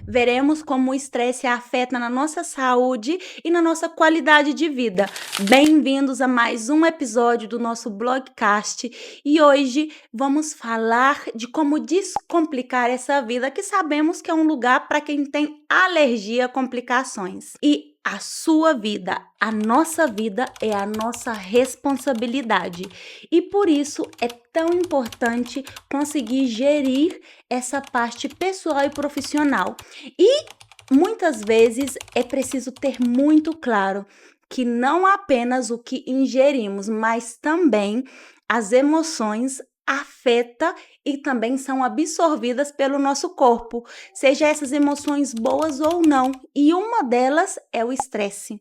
veremos como o estresse afeta na nossa saúde e na nossa qualidade de vida. Bem-vindos a mais um episódio do nosso blogcast e hoje vamos falar de como descomplicar essa vida que sabemos que é um lugar para quem tem alergia a complicações. E a sua vida, a nossa vida é a nossa responsabilidade e por isso é tão importante conseguir gerir essa parte pessoal e profissional. E muitas vezes é preciso ter muito claro que não apenas o que ingerimos, mas também as emoções afeta e também são absorvidas pelo nosso corpo, seja essas emoções boas ou não, e uma delas é o estresse.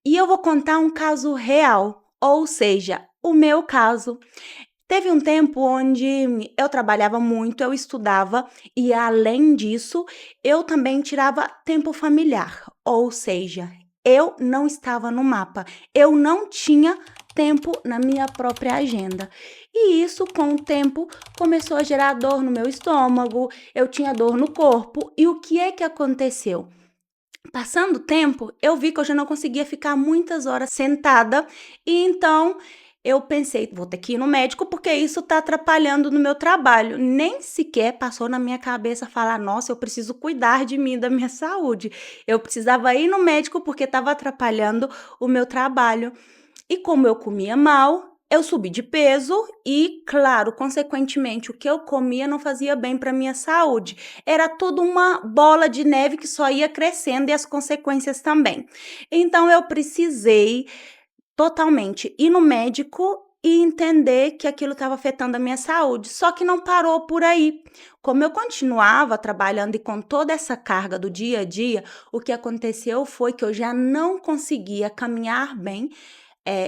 E eu vou contar um caso real, ou seja, o meu caso. Teve um tempo onde eu trabalhava muito, eu estudava e, além disso, eu também tirava tempo familiar, ou seja, eu não estava no mapa, eu não tinha tempo na minha própria agenda. E isso, com o tempo, começou a gerar dor no meu estômago, eu tinha dor no corpo. E o que é que aconteceu? Passando o tempo, eu vi que eu já não conseguia ficar muitas horas sentada e então eu pensei, vou ter que ir no médico porque isso está atrapalhando no meu trabalho. Nem sequer passou na minha cabeça falar, nossa, eu preciso cuidar de mim, da minha saúde. Eu precisava ir no médico porque estava atrapalhando o meu trabalho. E como eu comia mal, eu subi de peso e, claro, consequentemente, o que eu comia não fazia bem para minha saúde. Era tudo uma bola de neve que só ia crescendo e as consequências também. Então eu precisei totalmente ir no médico e entender que aquilo estava afetando a minha saúde. Só que não parou por aí. Como eu continuava trabalhando e com toda essa carga do dia a dia, o que aconteceu foi que eu já não conseguia caminhar bem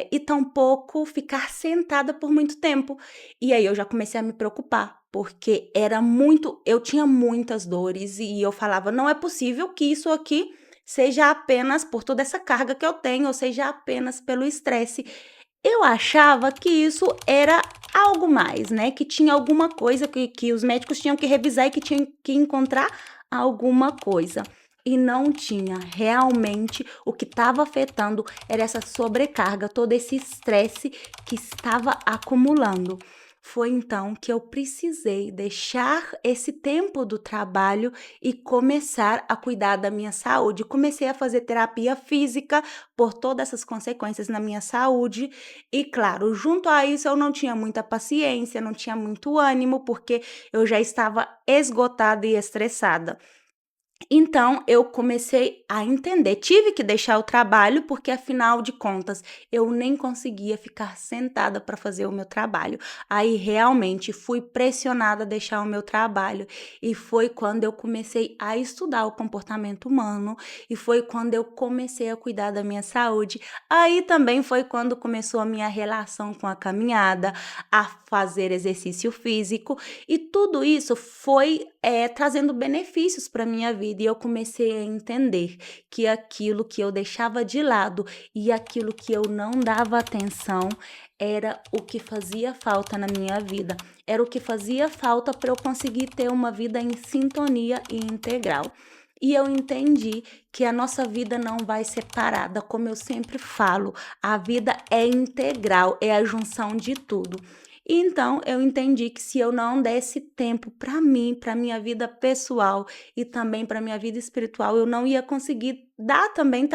e tampouco ficar sentada por muito tempo. E aí eu já comecei a me preocupar, porque eu tinha muitas dores e eu falava: "Não é possível que isso aqui seja apenas por toda essa carga que eu tenho, ou seja apenas pelo estresse". Eu achava que isso era algo mais, né, que tinha alguma coisa que os médicos tinham que revisar e que tinham que encontrar alguma coisa. E não tinha. Realmente, o que estava afetando era essa sobrecarga, todo esse estresse que estava acumulando. Foi então que eu precisei deixar esse tempo do trabalho e começar a cuidar da minha saúde. Comecei a fazer terapia física por todas essas consequências na minha saúde. E, claro, junto a isso, eu não tinha muita paciência, não tinha muito ânimo, porque eu já estava esgotada e estressada. Então, eu comecei a entender, tive que deixar o trabalho, porque afinal de contas, eu nem conseguia ficar sentada para fazer o meu trabalho. Aí realmente fui pressionada a deixar o meu trabalho e foi quando eu comecei a estudar o comportamento humano e foi quando eu comecei a cuidar da minha saúde. Aí também foi quando começou a minha relação com a caminhada, a fazer exercício físico e tudo isso foi, trazendo benefícios para minha vida e eu comecei a entender que aquilo que eu deixava de lado e aquilo que eu não dava atenção era o que fazia falta na minha vida, era o que fazia falta para eu conseguir ter uma vida em sintonia e integral. E eu entendi que a nossa vida não vai ser parada, como eu sempre falo, a vida é integral, é a junção de tudo. Então eu entendi que se eu não desse tempo para mim, para minha vida pessoal e também para minha vida espiritual, eu não ia conseguir dar também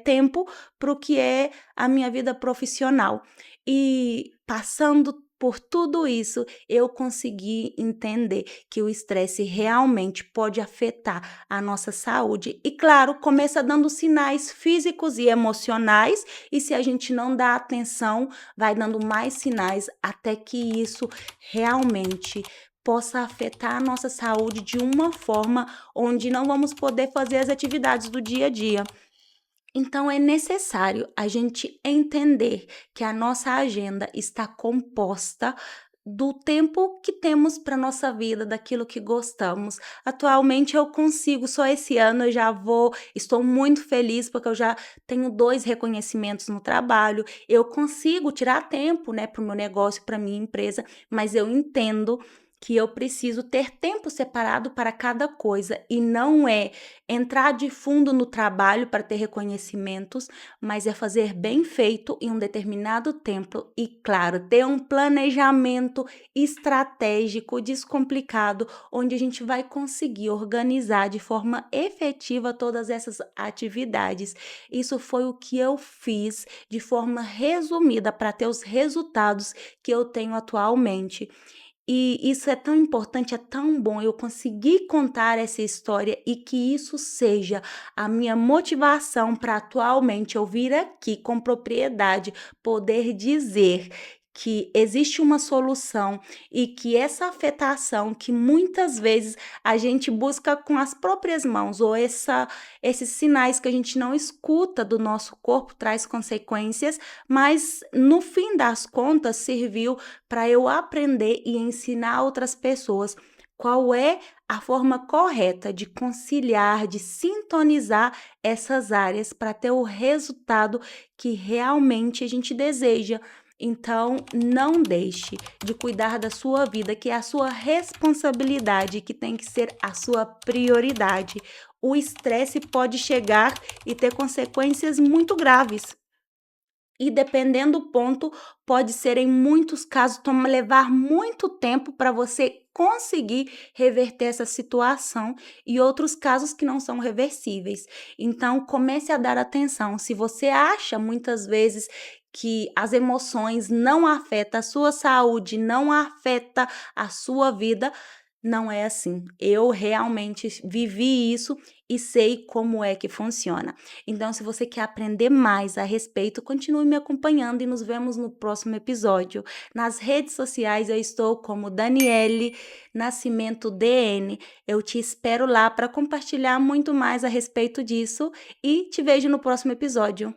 tempo para o que é a minha vida profissional. E passando por tudo isso, eu consegui entender que o estresse realmente pode afetar a nossa saúde. E claro, começa dando sinais físicos e emocionais, e se a gente não dá atenção, vai dando mais sinais até que isso realmente possa afetar a nossa saúde de uma forma onde não vamos poder fazer as atividades do dia a dia. Então é necessário a gente entender que a nossa agenda está composta do tempo que temos para nossa vida, daquilo que gostamos. Atualmente eu consigo, só esse ano eu já estou muito feliz porque eu já tenho 2 reconhecimentos no trabalho, eu consigo tirar tempo, né, para o meu negócio, para minha empresa, mas eu entendo que eu preciso ter tempo separado para cada coisa e não é entrar de fundo no trabalho para ter reconhecimentos, mas é fazer bem feito em um determinado tempo e, claro, ter um planejamento estratégico, descomplicado, onde a gente vai conseguir organizar de forma efetiva todas essas atividades. Isso foi o que eu fiz de forma resumida para ter os resultados que eu tenho atualmente. E isso é tão importante, é tão bom eu conseguir contar essa história e que isso seja a minha motivação para atualmente eu vir aqui com propriedade poder dizer que existe uma solução e que essa afetação que muitas vezes a gente busca com as próprias mãos ou esses sinais que a gente não escuta do nosso corpo traz consequências, mas no fim das contas serviu para eu aprender e ensinar outras pessoas qual é a forma correta de conciliar, de sintonizar essas áreas para ter o resultado que realmente a gente deseja. Então, não deixe de cuidar da sua vida, que é a sua responsabilidade, que tem que ser a sua prioridade. O estresse pode chegar e ter consequências muito graves. E dependendo do ponto, pode ser em muitos casos levar muito tempo para você conseguir reverter essa situação e outros casos que não são reversíveis. Então, comece a dar atenção. Se você acha muitas vezes que as emoções não afetam a sua saúde, não afeta a sua vida, não é assim. Eu realmente vivi isso e sei como é que funciona. Então, se você quer aprender mais a respeito, continue me acompanhando e nos vemos no próximo episódio. Nas redes sociais eu estou como Daniele Nascimento DN. Eu te espero lá para compartilhar muito mais a respeito disso e te vejo no próximo episódio.